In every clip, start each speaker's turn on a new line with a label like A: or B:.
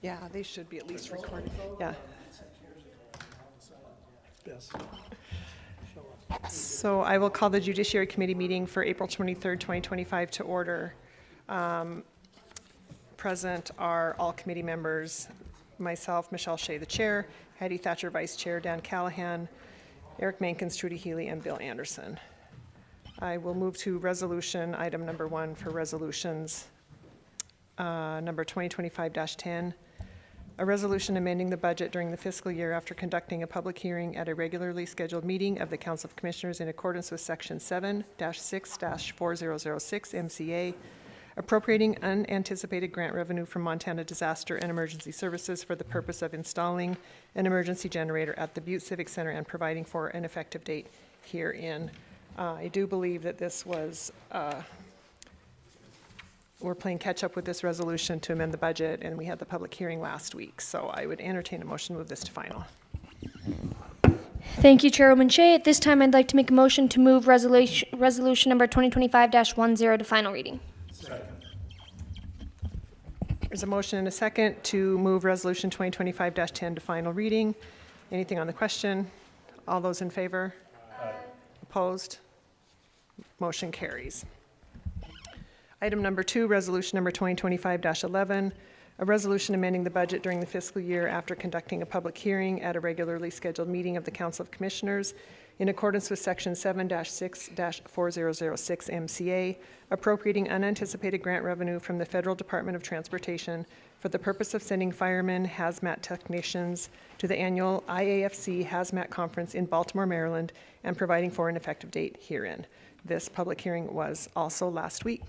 A: Yeah, they should be at least recorded. Yeah.
B: Yes.
A: So I will call the Judiciary Committee meeting for April 23rd, 2025 to order. Present are all committee members, myself, Michelle Shea, the chair, Hattie Thatcher, vice chair, Dan Callahan, Eric Mankins, Trudy Healy, and Bill Anderson. I will move to resolution, item number 1 for resolutions, number 2025-10. A resolution amending the budget during the fiscal year after conducting a public hearing at a regularly scheduled meeting of the Council of Commissioners in accordance with Section 7-6-4006 MCA, appropriating unanticipated grant revenue from Montana Disaster and Emergency Services for the purpose of installing an emergency generator at the Butte Civic Center and providing for an effective date herein. I do believe that this was we're playing catch up with this resolution to amend the budget, and we had the public hearing last week. So I would entertain a motion to move this to final.
C: Thank you, Chairwoman Shea. At this time, I'd like to make a motion to move resolution number 2025-10 to final reading.
B: Second.
A: There's a motion and a second to move resolution 2025-10 to final reading. Anything on the question? All those in favor?
B: Aye.
A: Opposed? Motion carries. Item number 2, resolution number 2025-11, a resolution amending the budget during the fiscal year after conducting a public hearing at a regularly scheduled meeting of the Council of Commissioners in accordance with Section 7-6-4006 MCA, appropriating unanticipated grant revenue from the Federal Department of Transportation for the purpose of sending firemen, hazmat technicians to the annual IAFC Hazmat Conference in Baltimore, Maryland, and providing for an effective date herein. This public hearing was also last week.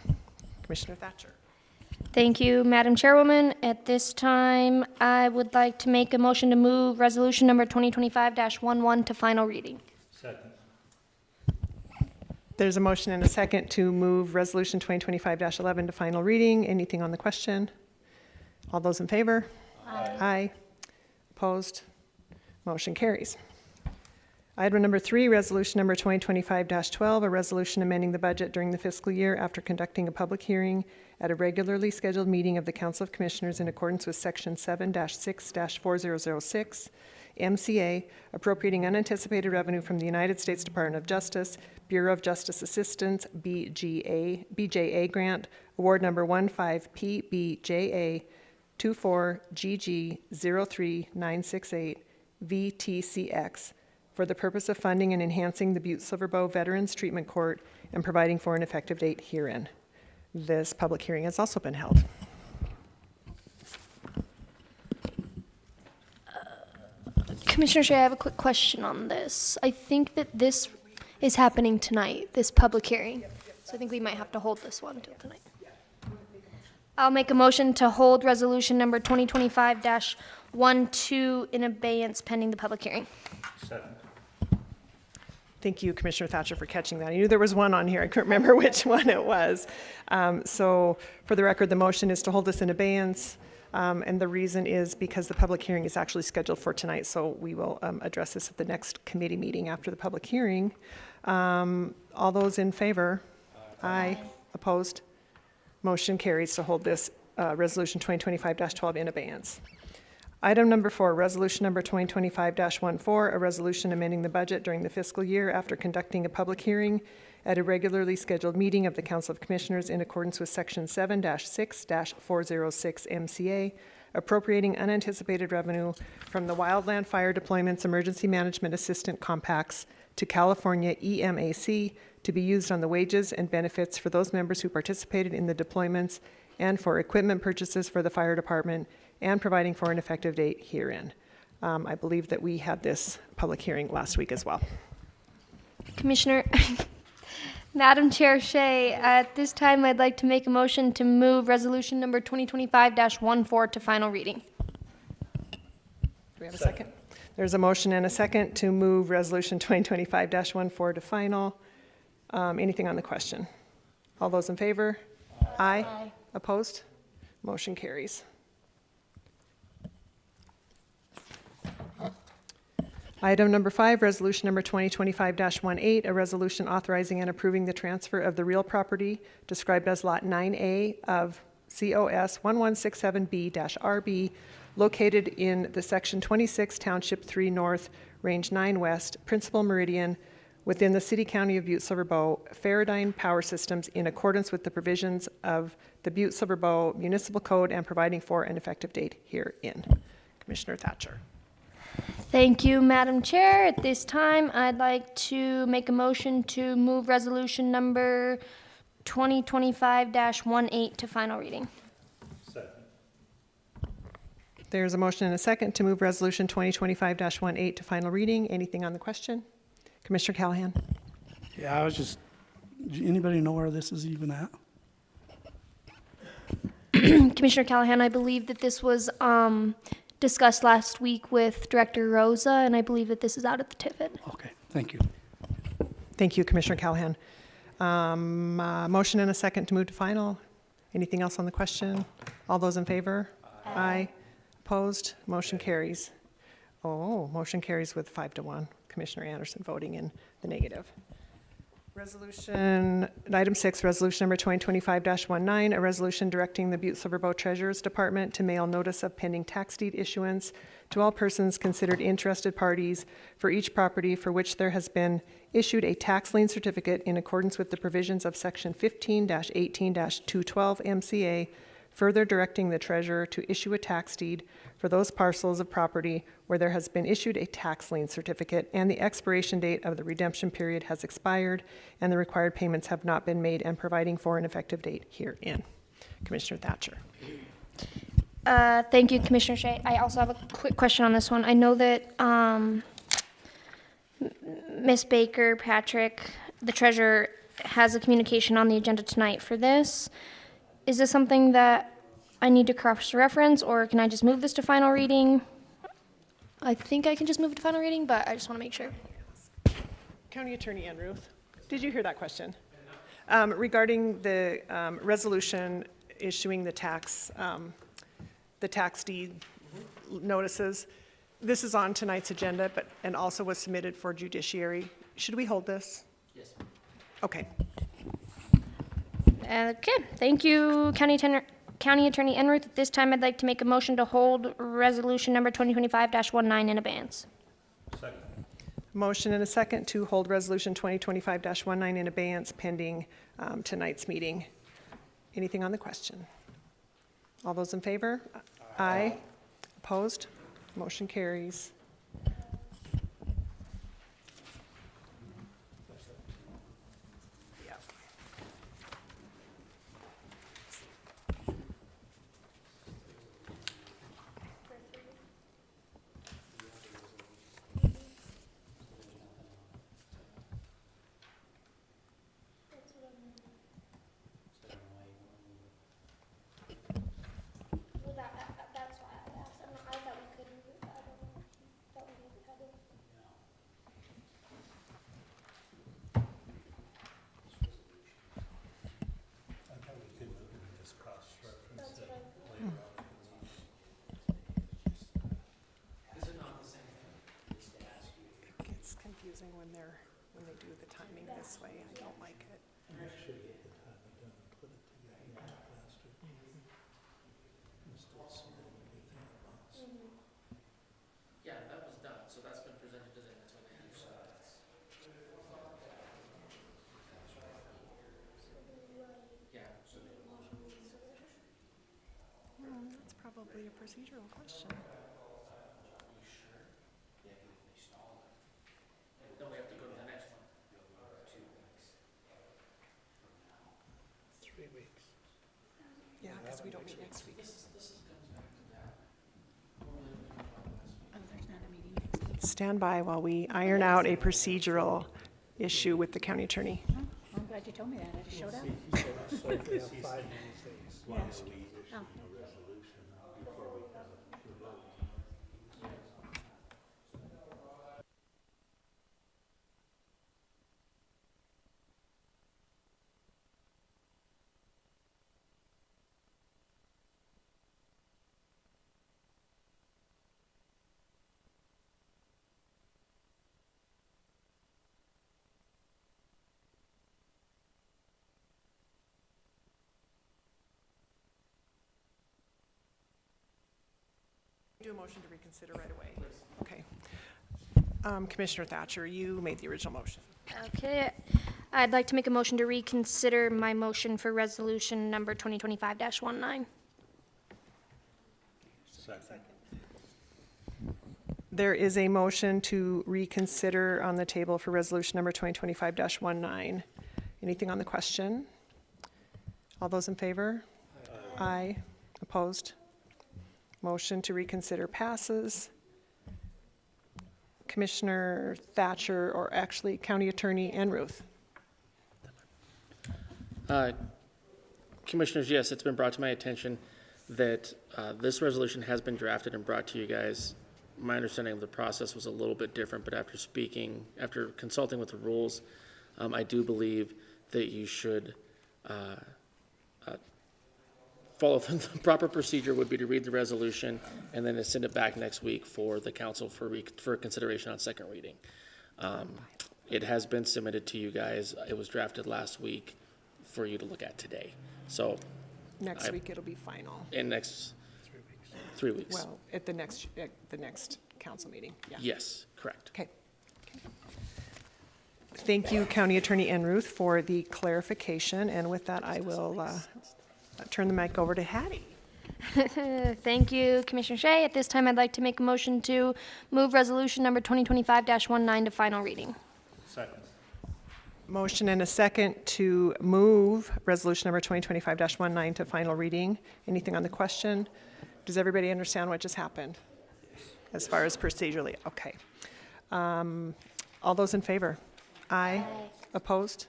A: Commissioner Thatcher.
C: Thank you, Madam Chairwoman. At this time, I would like to make a motion to move resolution number 2025-11 to final reading.
B: Second.
A: There's a motion and a second to move resolution 2025-11 to final reading. Anything on the question? All those in favor?
C: Aye.
A: Aye. Opposed? Motion carries. Item number 3, resolution number 2025-12, a resolution amending the budget during the fiscal year after conducting a public hearing at a regularly scheduled meeting of the Council of Commissioners in accordance with Section 7-6-4006 MCA, appropriating unanticipated revenue from the United States Department of Justice, Bureau of Justice Assistance, BJA grant, award number 15PBJA 24GG03968 VTCX, for the purpose of funding and enhancing the Butte-Silver Veterans Treatment Court and providing for an effective date herein. This public hearing has also been held.
C: Commissioner Shea, I have a quick question on this. I think that this is happening tonight, this public hearing. So I think we might have to hold this one until tonight. I'll make a motion to hold resolution number 2025-12 in abeyance pending the public hearing.
B: Second.
A: Thank you, Commissioner Thatcher, for catching that. I knew there was one on here. I couldn't remember which one it was. So for the record, the motion is to hold this in abeyance. And the reason is because the public hearing is actually scheduled for tonight. So we will address this at the next committee meeting after the public hearing. All those in favor? Aye. Opposed? Motion carries to hold this resolution 2025-12 in abeyance. Item number 4, resolution number 2025-14, a resolution amending the budget during the fiscal year after conducting a public hearing at a regularly scheduled meeting of the Council of Commissioners in accordance with Section 7-6-406 MCA, appropriating unanticipated revenue from the Wildland Fire Deployments Emergency Management Assistant Compacts to California EMAC to be used on the wages and benefits for those members who participated in the deployments and for equipment purchases for the fire department, and providing for an effective date herein. I believe that we had this public hearing last week as well.
C: Commissioner, Madam Chair Shea, at this time I'd like to make a motion to move resolution number 2025-14 to final reading.
A: Do we have a second? There's a motion and a second to move resolution 2025-14 to final. Anything on the question? All those in favor? Aye.
C: Aye.
A: Opposed? Motion carries. Item number 5, resolution number 2025-18, a resolution authorizing and approving the transfer of the real property described as Lot 9A of COS 1167B-RB located in the Section 26, Township 3 North, Range 9 West, Principal Meridian, within the City County of Butte-Silver Bow, Faradyne Power Systems in accordance with the provisions of the Butte-Silver Bow Municipal Code and providing for an effective date herein. Commissioner Thatcher.
C: Thank you, Madam Chair. At this time, I'd like to make a motion to move resolution number 2025-18 to final reading.
A: There's a motion and a second to move resolution 2025-18 to final reading. Anything on the question? Commissioner Callahan.
B: Yeah, anybody know where this is even at?
C: Commissioner Callahan, I believe that this was discussed last week with Director Rosa, and I believe that this is out at the Tiffin.
B: Okay, thank you.
A: Thank you, Commissioner Callahan. Motion and a second to move to final. Anything else on the question? All those in favor? Aye. Opposed? Motion carries. Motion carries with 5-1. Commissioner Anderson voting in the negative. Item 6, resolution number 2025-19, a resolution directing the Butte-Silver Bow Treasurer's Department to mail notice of pending tax deed issuance to all persons considered interested parties for each property for which there has been issued a tax lien certificate in accordance with the provisions of Section 15-18-212 MCA, further directing the treasurer to issue a tax deed for those parcels of property where there has been issued a tax lien certificate and the expiration date of the redemption period has expired and the required payments have not been made, and providing for an effective date herein. Commissioner Thatcher.
C: Thank you, Commissioner Shea. I also have a quick question on this one. I know that Ms. Baker Patrick, the treasurer, has a communication on the agenda tonight for this. Is this something that I need to cross-reference, or can I just move this to final reading? I think I can just move it to final reading, but I just want to make sure.
A: County Attorney Ann Ruth, did you hear that question? Regarding the resolution issuing the tax deed notices, this is on tonight's agenda, and also was submitted for Judiciary. Should we hold this?
D: Yes.
A: Okay.
C: Okay, thank you, County Attorney Enruth. At this time, I'd like to make a motion to hold resolution number 2025-19 in abeyance.
D: Second.
A: Motion and a second to hold resolution 2025-19 in abeyance pending tonight's meeting. Anything on the question? All those in favor? Aye. Opposed? Motion carries.
C: That's why I asked. I thought we could move it, but I don't know. Thought we maybe had it.
D: I thought we could move it and just cross-reference it later on. Is it not the same thing? Just to ask you.
A: It gets confusing when they do the timing this way. I don't like it.
D: Make sure you get the timing done and put it together faster. Instead of submitting everything at once.
E: Yeah, that was done, so that's been presented to them, that's what they use, so that's. Yeah, so they
A: That's probably a procedural question.
E: then we have to go to the next one. 2 weeks.
D: 3 weeks.
A: Yeah, because we don't meet next week.
E: This comes back to that.
A: Stand by while we iron out a procedural issue with the county attorney.
F: Oh, I'm glad you told me that. I just showed up.
D: So if we have 5 days, why do we
F: Oh.
A: Do a motion to reconsider right away. Okay. Commissioner Thatcher, you made the original motion.
C: Okay, I'd like to make a motion to reconsider my motion for resolution number 2025-19.
D: Second.
A: There is a motion to reconsider on the table for resolution number 2025-19. Anything on the question? All those in favor? Aye. Opposed? Motion to reconsider passes. Commissioner Thatcher, or actually County Attorney Enruth.
E: Commissioners, yes, it's been brought to my attention that this resolution has been drafted and brought to you guys. My understanding of the process was a little bit different, but after consulting with the rules, I do believe that you should follow the proper procedure would be to read the resolution and then to send it back next week for the council for consideration on second reading. It has been submitted to you guys. It was drafted last week for you to look at today. So
A: Next week it'll be final.
E: in next 3 weeks.
A: Well, at the next council meeting, yeah.
E: Yes, correct.
A: Okay. Thank you, County Attorney Enruth, for the clarification, and with that, I will turn the mic over to Hattie.
C: Thank you, Commissioner Shea. At this time, I'd like to make a motion to move resolution number 2025-19 to final reading.
D: Second.
A: Motion and a second to move resolution number 2025-19 to final reading. Anything on the question? Does everybody understand what just happened? As far as procedurally, okay. All those in favor? Aye. Opposed?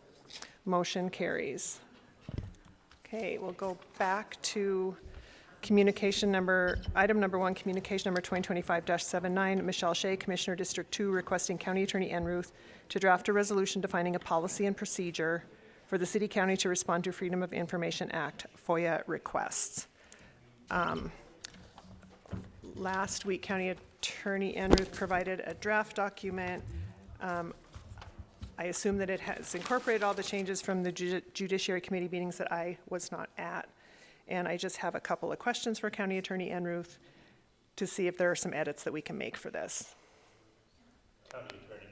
A: Motion carries. Okay, we'll go back to item number 1, communication number 2025-79. Michelle Shea, Commissioner District 2, requesting County Attorney Enruth to draft a resolution defining a policy and procedure for the city county to respond to Freedom of Information Act FOIA requests. Last week, County Attorney Enruth provided a draft document. I assume that it has incorporated all the changes from the Judiciary Committee meetings that I was not at. And I just have a couple of questions for County Attorney Enruth to see if there are some edits that we can make for this.
D: County Attorney.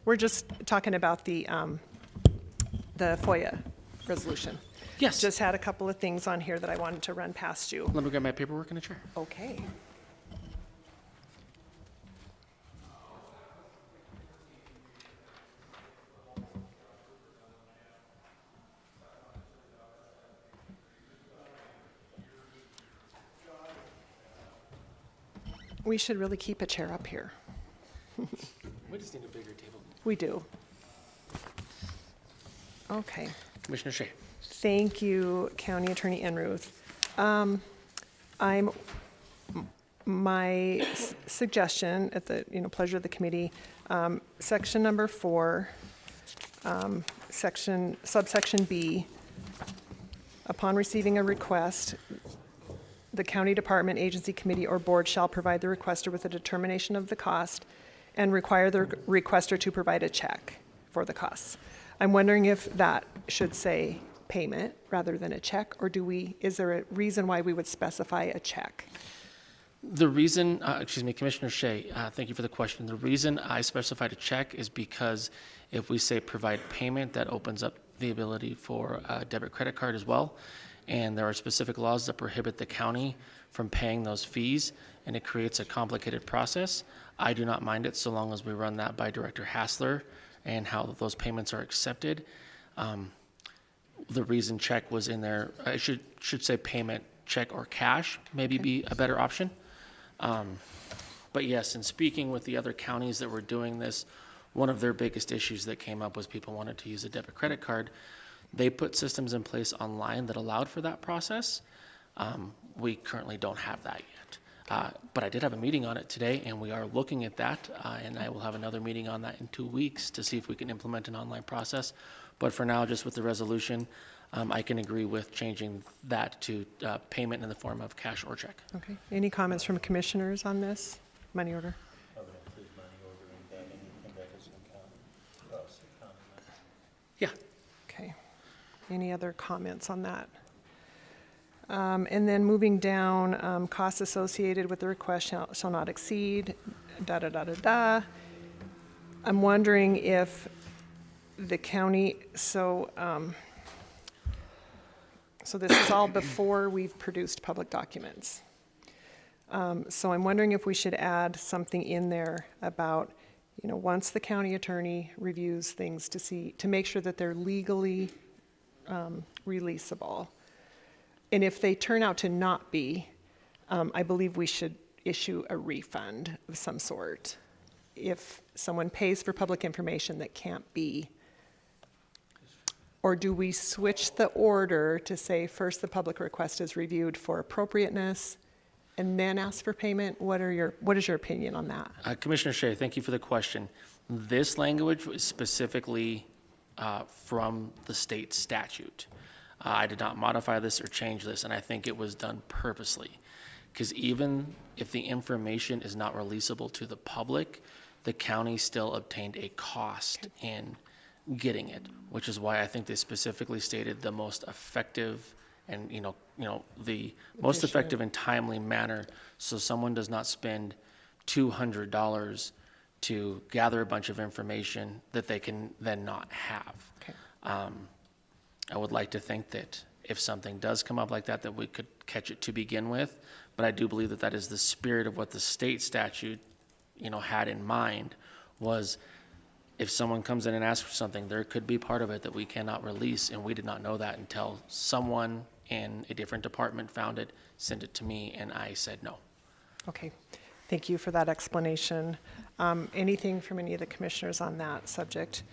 A: We're just talking about the FOIA resolution.
E: Yes.
A: Just had a couple of things on here that I wanted to run past you.
E: Let me grab my paperwork in a chair.
A: Okay. We should really keep a chair up here.
E: We just need a bigger table.
A: We do. Okay.
E: Commissioner Shea.
A: Thank you, County Attorney Enruth. My suggestion at the pleasure of the committee, section number 4, subsection B, upon receiving a request, the county department, agency, committee, or board shall provide the requester with a determination of the cost and require the requester to provide a check for the costs. I'm wondering if that should say payment rather than a check, or is there a reason why we would specify a check?
E: The reason, Commissioner Shea, thank you for the question. The reason I specified a check is because if we say provide payment, that opens up the ability for a debit credit card as well. And there are specific laws that prohibit the county from paying those fees, and it creates a complicated process. I do not mind it so long as we run that by Director Hassler and how those payments are accepted. The reason check was in there, I should say payment, check, or cash maybe be a better option. But yes, in speaking with the other counties that were doing this, one of their biggest issues that came up was people wanted to use a debit credit card. They put systems in place online that allowed for that process. We currently don't have that yet. But I did have a meeting on it today, and we are looking at that, and I will have another meeting on that in 2 weeks to see if we can implement an online process. But for now, just with the resolution, I can agree with changing that to payment in the form of cash or check.
A: Okay. Any comments from commissioners on this money order?
D: I would include money order in that, anything that is in county, across the county.
E: Yeah.
A: Okay. Any other comments on that? And then moving down, costs associated with the request shall not exceed, da-da-da-da-da. I'm wondering if the county, so this is all before we've produced public documents. So I'm wondering if we should add something in there about, once the county attorney reviews things to make sure that they're legally releasable. And if they turn out to not be, I believe we should issue a refund of some sort. If someone pays for public information that can't be. Or do we switch the order to say first the public request is reviewed for appropriateness and then ask for payment? What is your opinion on that?
E: Commissioner Shea, thank you for the question. This language was specifically from the state statute. I did not modify this or change this, and I think it was done purposely. Because even if the information is not releasable to the public, the county still obtained a cost in getting it, which is why I think they specifically stated the most effective and, the most effective and timely manner, so someone does not spend $200 to gather a bunch of information that they can then not have.
A: Okay.
E: I would like to think that if something does come up like that, that we could catch it to begin with, but I do believe that that is the spirit of what the state statute, had in mind, was if someone comes in and asks for something, there could be part of it that we cannot release, and we did not know that until someone in a different department found it, sent it to me, and I said no.
A: Okay, thank you for that explanation. Anything from any of the commissioners on that subject?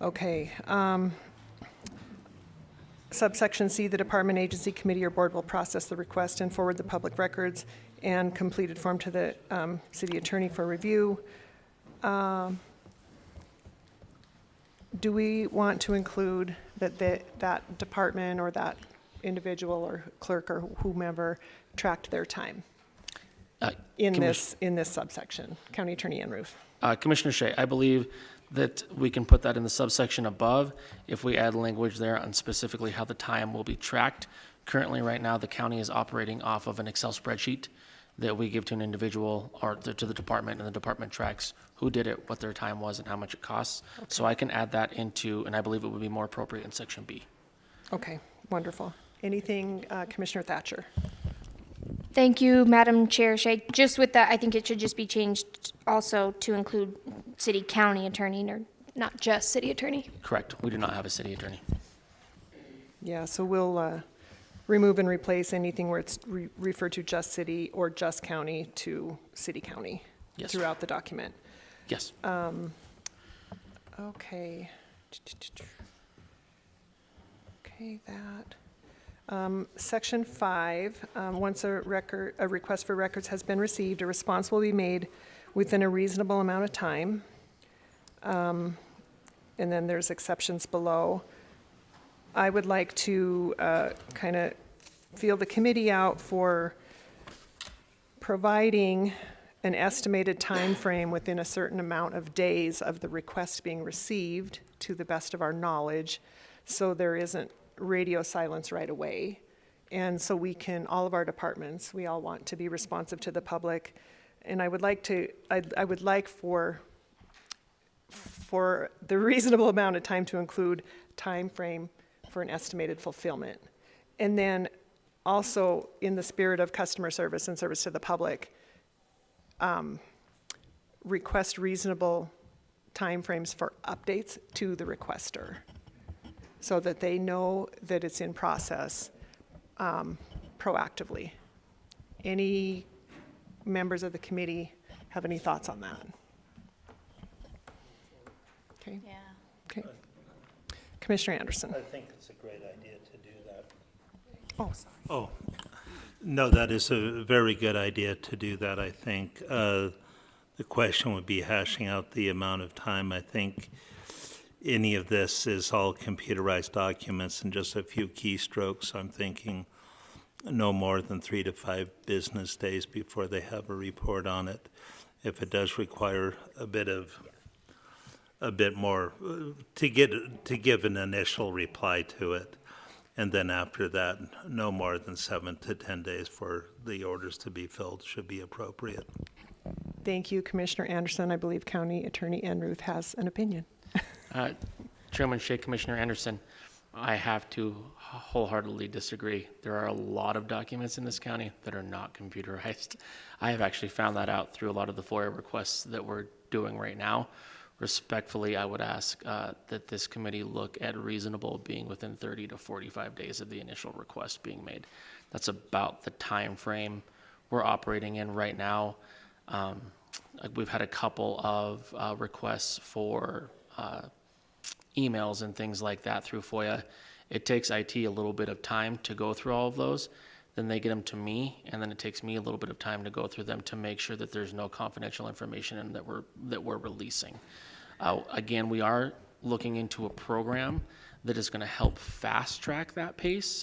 A: Okay. Subsection C, the department, agency, committee, or board will process the request and forward the public records and completed form to the city attorney for review. Do we want to include that department or that individual or clerk or whomever tracked their time in this subsection? County Attorney Enroof.
E: Commissioner Shea, I believe that we can put that in the subsection above if we add language there on specifically how the time will be tracked. Currently, right now, the county is operating off of an Excel spreadsheet that we give to an individual or to the department, and the department tracks who did it, what their time was, and how much it costs. Okay. So I can add that into, and I believe it would be more appropriate in section B.
A: Okay, wonderful. Anything, Commissioner Thatcher?
C: Thank you, Madam Chair Shea. Just with that, I think it should just be changed also to include city county attorney, or not just city attorney.
E: Correct. We do not have a city attorney.
A: Yeah, so we'll remove and replace anything where it's referred to just city or just county to city county. Yes. Throughout the document.
E: Yes.
A: Okay. Okay, that. Section 5, once a request for records has been received, a response will be made within a reasonable amount of time. And then there's exceptions below. I would like to kind of feel the committee out for providing an estimated time frame within a certain amount of days of the request being received, to the best of our knowledge, so there isn't radio silence right away. And so we can, all of our departments, we all want to be responsive to the public. And I would like for the reasonable amount of time to include time frame for an estimated fulfillment. And then also, in the spirit of customer service and service to the public, request reasonable timeframes for updates to the requester, so that they know that it's in process proactively. Any members of the committee have any thoughts on that? Okay.
F: Yeah.
A: Okay. Commissioner Anderson.
D: I think it's a great idea to do that.
A: Oh, sorry.
D: Oh, no, that is a very good idea to do that, I think. The question would be hashing out the amount of time. I think any of this is all computerized documents and just a few keystrokes. I'm thinking no more than 3 to 5 business days before they have a report on it. If it does require a bit more to give an initial reply to it. And then after that, no more than 7 to 10 days for the orders to be filled should be appropriate.
A: Thank you, Commissioner Anderson. I believe County Attorney Enruth has an opinion.
E: Chairman Shea, Commissioner Anderson, I have to wholeheartedly disagree. There are a lot of documents in this county that are not computerized. I have actually found that out through a lot of the FOIA requests that we're doing right now. Respectfully, I would ask that this committee look at reasonable being within 30 to 45 days of the initial request being made. That's about the time frame we're operating in right now. We've had a couple of requests for emails and things like that through FOIA. It takes IT a little bit of time to go through all of those. Then they get them to me, and then it takes me a little bit of time to go through them to make sure that there's no confidential information and that we're releasing. Again, we are looking into a program that is going to help fast track that pace.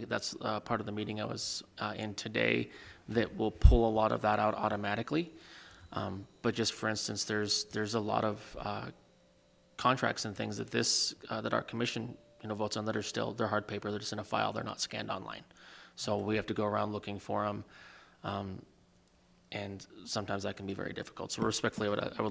E: That's part of the meeting I was in today that will pull a lot of that out automatically. But just for instance, there's a lot of contracts and things that that our commission votes on that are still, they're hard paper, they're just in a file, they're not scanned online. So we have to go around looking for them, and sometimes that can be very difficult. So respectfully, I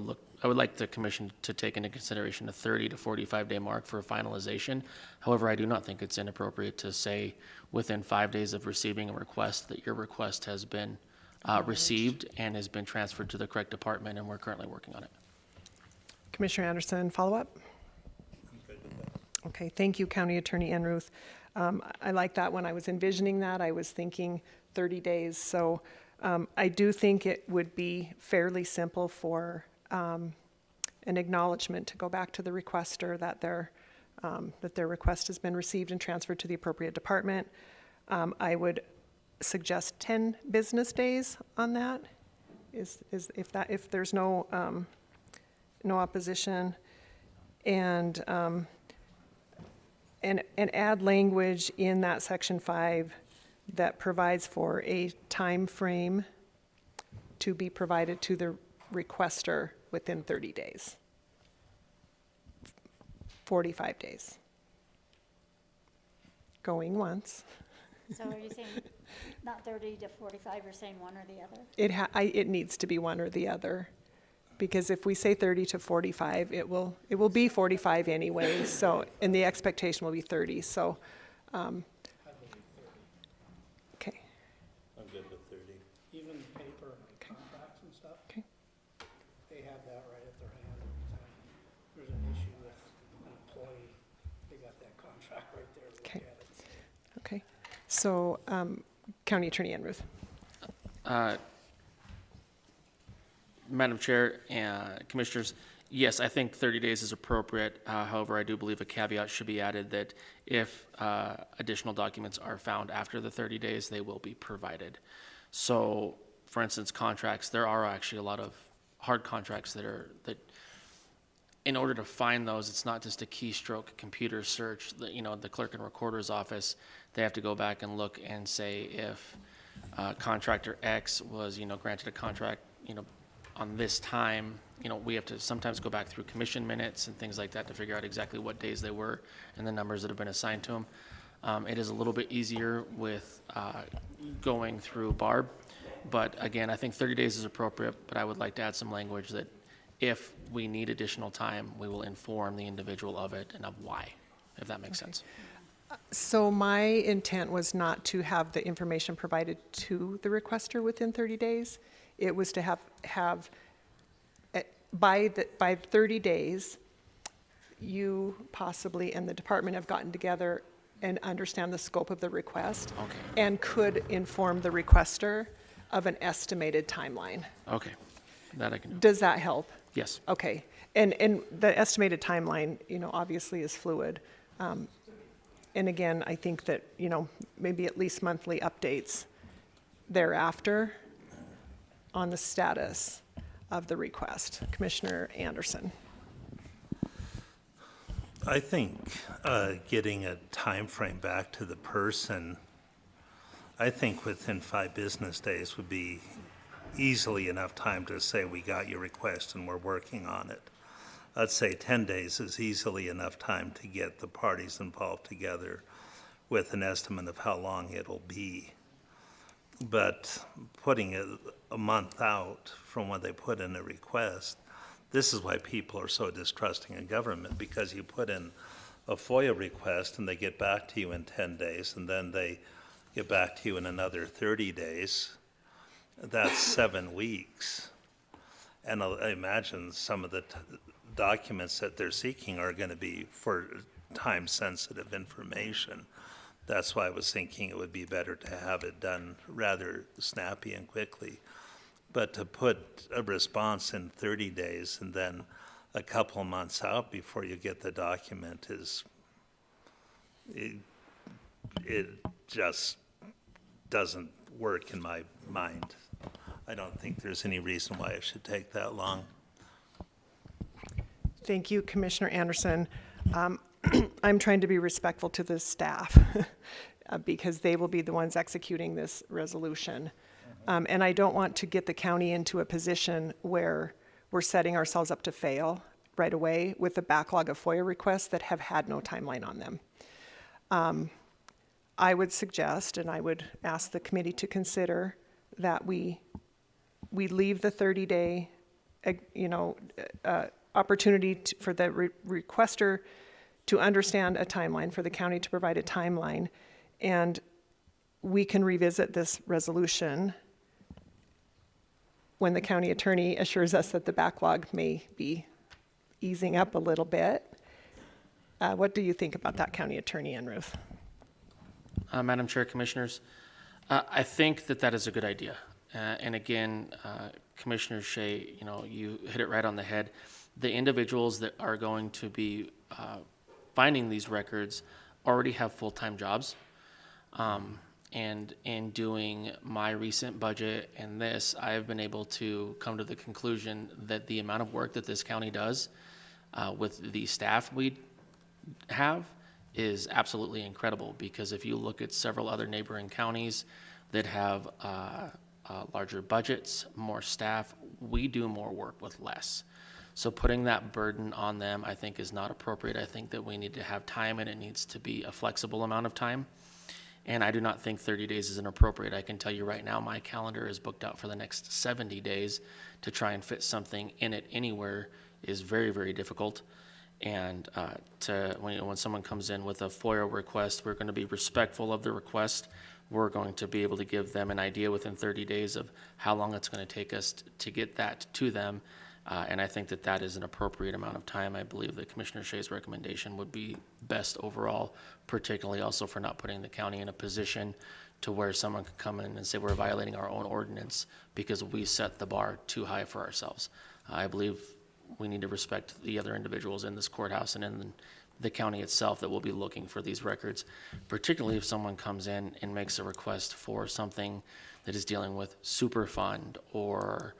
E: would like the commission to take into consideration a 30 to 45 day mark for finalization. However, I do not think it's inappropriate to say within 5 days of receiving a request that your request has been received and has been transferred to the correct department, and we're currently working on it.
A: Commissioner Anderson, follow up? Okay, thank you, County Attorney Enruth. I like that. When I was envisioning that, I was thinking 30 days. So I do think it would be fairly simple for an acknowledgement to go back to the requester that their request has been received and transferred to the appropriate department. I would suggest 10 business days on that. If there's no opposition, and add language in that section 5 that provides for a time frame to be provided to the requester within 30 days. 45 days. Going once.
F: So are you saying not 30 to 45, you're saying one or the other?
A: It needs to be one or the other. Because if we say 30 to 45, it will be 45 anyway, so, and the expectation will be 30, so. Okay,
D: I'm good with 30.
B: Even paper contracts and stuff,
A: okay,
B: they have that right at their hand every time. There's an issue with an employee, they got that contract right there, look
A: Okay.
B: at it.
A: okay. So, County Attorney Enruth.
E: Madam Chair and Commissioners, yes, I think 30 days is appropriate. However, I do believe a caveat should be added that if additional documents are found after the 30 days, they will be provided. So, for instance, contracts, there are actually a lot of hard contracts that in order to find those, it's not just a keystroke computer search. The clerk and recorder's office, they have to go back and look and say if contractor X was, granted a contract, on this time, we have to sometimes go back through commission minutes and things like that to figure out exactly what days they were and the numbers that have been assigned to them. It is a little bit easier with going through Barb, but again, I think 30 days is appropriate, but I would like to add some language that if we need additional time, we will inform the individual of it and of why, if that makes sense.
A: So my intent was not to have the information provided to the requester within 30 days. It was to have by 30 days, you possibly and the department have gotten together and understand the scope of the request.
E: Okay.
A: And could inform the requester of an estimated timeline.
E: Okay, that I can do.
A: Does that help?
E: Yes.
A: Okay. And the estimated timeline, obviously is fluid. And again, I think that, maybe at least monthly updates thereafter on the status of the request. Commissioner Anderson.
D: I think getting a time frame back to the person, I think within 5 business days would be easily enough time to say we got your request and we're working on it. I'd say 10 days is easily enough time to get the parties involved together, with an estimate of how long it'll be. But putting it a month out from when they put in a request, this is why people are so distrusting in government, because you put in a FOIA request and they get back to you in 10 days, and then they get back to you in another 30 days. That's 7 weeks. And I imagine some of the documents that they're seeking are going to be for time-sensitive information. That's why I was thinking it would be better to have it done rather snappy and quickly. But to put a response in 30 days and then a couple of months out before you get the document it just doesn't work in my mind. I don't think there's any reason why it should take that long.
A: Thank you, Commissioner Anderson. I'm trying to be respectful to the staff because they will be the ones executing this resolution. And I don't want to get the county into a position where we're setting ourselves up to fail right away with a backlog of FOIA requests that have had no timeline on them. I would suggest, and I would ask the committee to consider, that we leave the 30-day, opportunity for the requester to understand a timeline, for the county to provide a timeline, and we can revisit this resolution when the county attorney assures us that the backlog may be easing up a little bit. What do you think about that, County Attorney Enruth?
E: Madam Chair, Commissioners, I think that that is a good idea. And again, Commissioner Shea, you hit it right on the head. The individuals that are going to be finding these records already have full-time jobs. And in doing my recent budget and this, I have been able to come to the conclusion that the amount of work that this county does with the staff we have is absolutely incredible, because if you look at several other neighboring counties that have larger budgets, more staff, we do more work with less. So putting that burden on them, I think, is not appropriate. I think that we need to have time, and it needs to be a flexible amount of time. And I do not think 30 days is inappropriate. I can tell you right now, my calendar is booked out for the next 70 days. To try and fit something in it anywhere is very, very difficult. And when someone comes in with a FOIA request, we're going to be respectful of the request. We're going to be able to give them an idea within 30 days of how long it's going to take us to get that to them. And I think that that is an appropriate amount of time. I believe that Commissioner Shea's recommendation would be best overall, particularly also for not putting the county in a position to where someone could come in and say we're violating our own ordinance because we set the bar too high for ourselves. I believe we need to respect the other individuals in this courthouse and in the county itself that will be looking for these records, particularly if someone comes in and makes a request for something that is dealing with Superfund or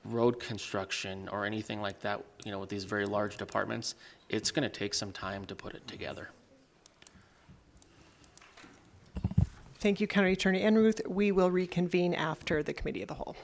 E: road construction or anything like that, with these very large departments. It's going to take some time to put it together.
A: Thank you, County Attorney Enruth. We will reconvene after the Committee of the Whole.